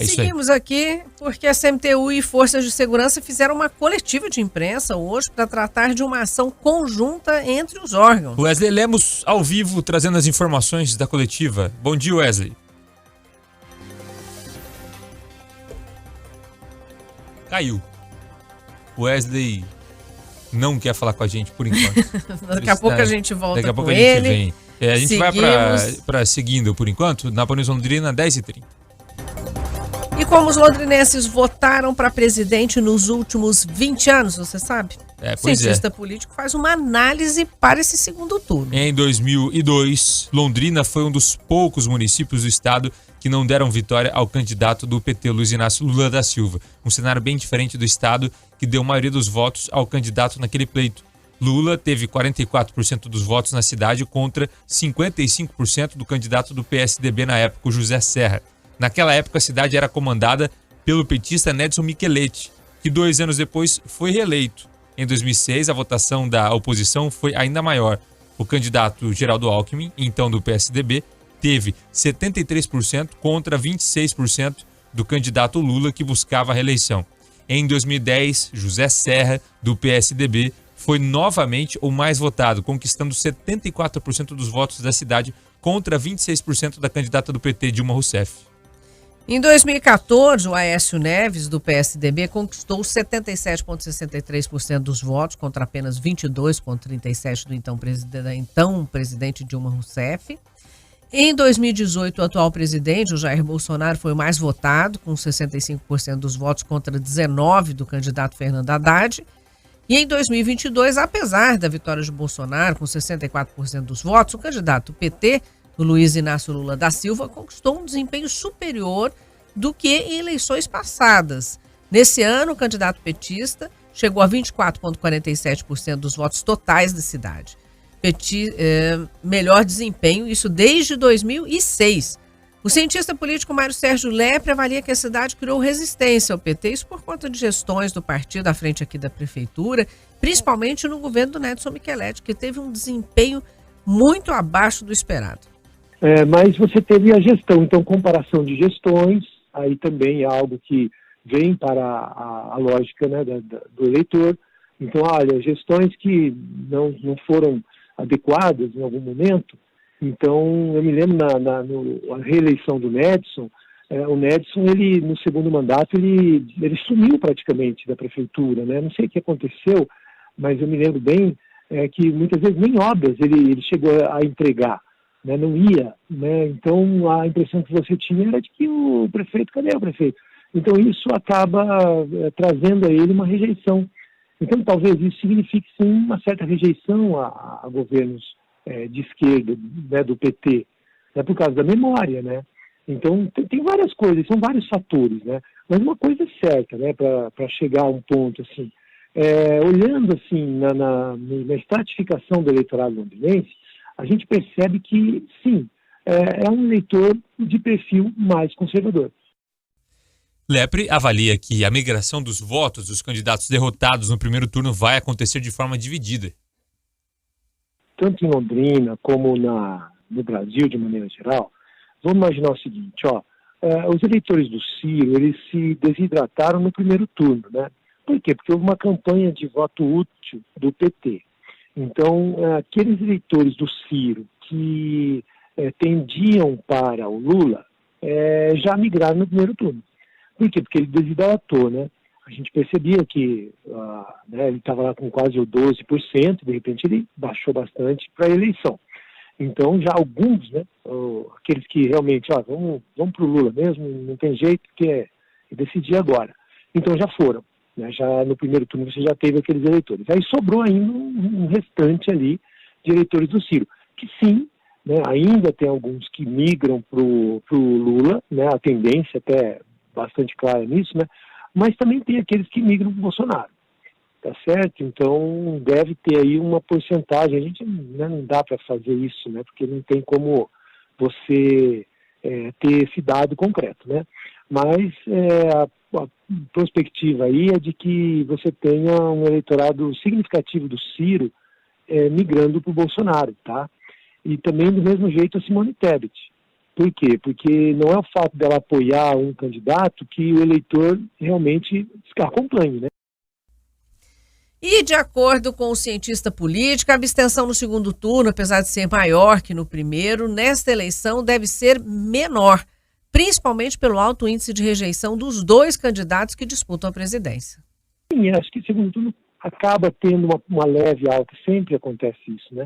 É isso aí. Seguimos aqui porque a CMTU e forças de segurança fizeram uma coletiva de imprensa hoje para tratar de uma ação conjunta entre os órgãos. Wesley Lemos, ao vivo, trazendo as informações da coletiva. Bom dia, Wesley. Caiu. Wesley não quer falar com a gente por enquanto. Daqui a pouco a gente volta Daqui a pouco com a gente ele. vem. A gente Seguimos. vai para seguindo por enquanto, na Paulista Londrina, 10h30. E como os londrinenses votaram para presidente nos últimos 20 anos, você sabe? Pois o cientista político faz uma análise para esse segundo turno. Em 2002, Londrina foi um dos poucos municípios do estado que não deram vitória ao candidato do PT, Luiz Inácio Lula da Silva. Um cenário bem diferente do estado, que deu a maioria dos votos ao candidato naquele pleito. Lula teve 44% dos votos na cidade contra 55% do candidato do PSDB na época, o José Serra. Naquela época, a cidade era comandada pelo petista Nedson Micheletti, que 2 anos depois foi reeleito. Em 2006, a votação da oposição foi ainda maior. O candidato Geraldo Alckmin, então do PSDB, teve 73% contra 26% do candidato Lula, que buscava a reeleição. Em 2010, José Serra, do PSDB, foi novamente o mais votado, conquistando 74% dos votos da cidade contra 26% da candidata do PT, Dilma Rousseff. Em 2014, o Aécio Neves, do PSDB, conquistou 77,63% dos votos, contra apenas 22,37% do então presidente Dilma Rousseff. Em 2018, o atual presidente, o Jair Bolsonaro, foi o mais votado, com 65% dos votos contra 19% do candidato Fernando Haddad. E em 2022, apesar da vitória de Bolsonaro, com 64% dos votos, o candidato PT, o Luiz Inácio Lula da Silva, conquistou um desempenho superior do que em eleições passadas. Nesse ano, o candidato petista chegou a 24,47% dos votos totais da cidade. Melhor desempenho, isso desde 2006. O cientista político Mário Sérgio Lepre avalia que a cidade criou resistência ao PT, isso por conta de gestões do partido à frente aqui da prefeitura, principalmente no governo do Nedson Micheletti, que teve um desempenho muito abaixo do esperado. Mas você teve a gestão, então comparação de gestões, aí também é algo que vem para a lógica, né, do eleitor. Então, olha, gestões que não foram adequadas em algum momento. Então, eu me lembro na reeleição do Nedson, o Nedson, ele, no segundo mandato, ele sumiu praticamente da prefeitura, né? Não sei o que aconteceu, mas eu me lembro bem que muitas vezes nem obras ele chegou a entregar, né? Não ia, né? Então, a impressão que você tinha era de que o prefeito, cadê o prefeito? Então, isso acaba trazendo a ele uma rejeição. Então, talvez isso signifique, sim, uma certa rejeição a governos de esquerda, né, do PT, né, por causa da memória, né? Então, tem várias coisas, são vários fatores, né? Mas uma coisa é certa, né, para chegar a um ponto, assim, olhando, assim, na estratificação do eleitorado londrinense, a gente percebe que, sim, é um eleitor de perfil mais conservador. Lepre avalia que a migração dos votos dos candidatos derrotados no primeiro turno vai acontecer de forma dividida. Tanto em Londrina como no Brasil, de maneira geral, vamos imaginar o seguinte, os eleitores do Ciro, eles se desidrataram no primeiro turno, né? Por quê? Porque houve uma campanha de voto útil do PT. Então, aqueles eleitores do Ciro que tendiam para o Lula, já migraram no primeiro turno. Por quê? Porque ele desidratou, né? A gente percebia que ele estava lá com quase o 12%, de repente ele baixou bastante para a eleição. Então, já alguns, né, aqueles que realmente, vamos para o Lula mesmo, não tem jeito, porque é decidir agora. Então, já foram. Né? Já no primeiro turno você já teve aqueles eleitores. Aí sobrou ainda um restante ali de eleitores do Ciro, que sim, né, ainda tem alguns que migram para o Lula, né, a tendência até bastante clara nisso, né? Mas também tem aqueles que migram para o Bolsonaro, tá certo? Então deve ter aí uma porcentagem, a gente, né, não dá para fazer isso, né? Porque não tem como você ter esse dado concreto, né? Mas a perspectiva aí é de que você tenha um eleitorado significativo do Ciro migrando para o Bolsonaro, tá? E também do mesmo jeito a Simone Tebet. Por quê? Porque não é o fato dela apoiar um candidato que o eleitor realmente acompanhe, né? E, de acordo com o cientista político, a abstenção no segundo turno, apesar de ser maior que no primeiro, nesta eleição deve ser menor, principalmente pelo alto índice de rejeição dos dois candidatos que disputam a presidência. Sim, acho que o segundo turno acaba tendo uma leve alta, sempre acontece isso, né?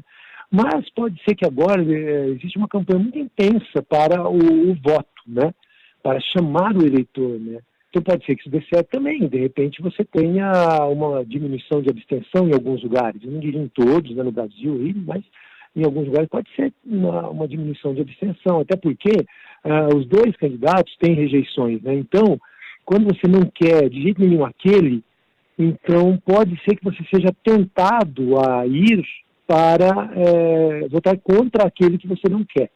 Mas pode ser que agora existe uma campanha muito intensa para o voto, né? Para chamar o eleitor, né? Então pode ser que isso dê certo também. De repente você tenha uma diminuição de abstenção em alguns lugares. Eu não diria em todos, né, no Brasil, mas em alguns lugares pode ser uma diminuição de abstenção. Até porque os dois candidatos têm rejeições, né? Então, quando você não quer de jeito nenhum aquele, então pode ser que você seja tentado a ir para votar contra aquele que você não quer.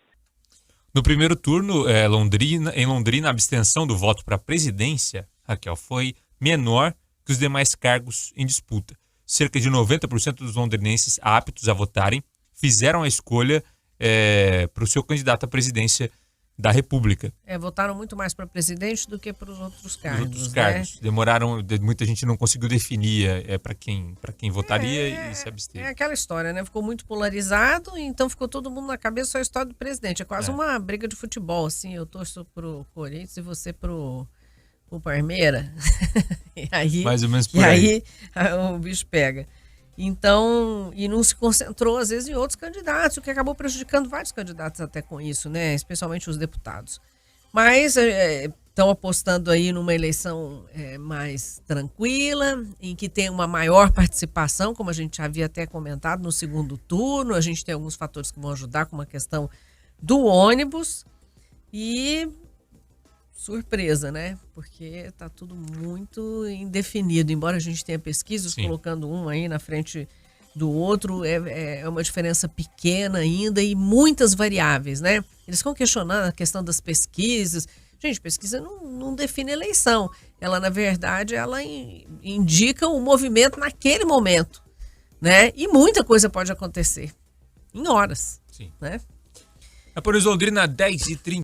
No primeiro turno, em Londrina, a abstenção do voto para a presidência, Raquel, foi menor que os demais cargos em disputa. Cerca de 90% dos londrinenses aptos a votarem fizeram a escolha para o seu candidato à presidência da República. Votaram muito mais para presidente do que para os outros cargos. Os outros cargos. Demoraram, muita gente não conseguiu definir para quem votaria e se absteve. É aquela história, né? Ficou muito polarizado, então ficou todo mundo na cabeça só a história do presidente. É quase uma briga de futebol, assim. Eu torço pro Corinthians e você pro Palmeiras. E aí, mais ou menos por aí. O bicho pega. Então, e não se concentrou, às vezes, em outros candidatos, o que acabou prejudicando vários candidatos até com isso, né? Especialmente os deputados. Mas estão apostando aí numa eleição mais tranquila, em que tem uma maior participação, como a gente já havia até comentado, no segundo turno. A gente tem alguns fatores que vão ajudar, como a questão do ônibus. E surpresa, né? Porque está tudo muito indefinido. Embora a gente tenha pesquisas colocando um aí na frente do outro, é uma diferença pequena ainda e muitas variáveis, né? Eles ficam questionando a questão das pesquisas. Gente, pesquisa não define eleição. Ela, na verdade, ela indica o movimento naquele momento, né? E muita coisa pode acontecer em horas, né? É por Londrina, 10h30.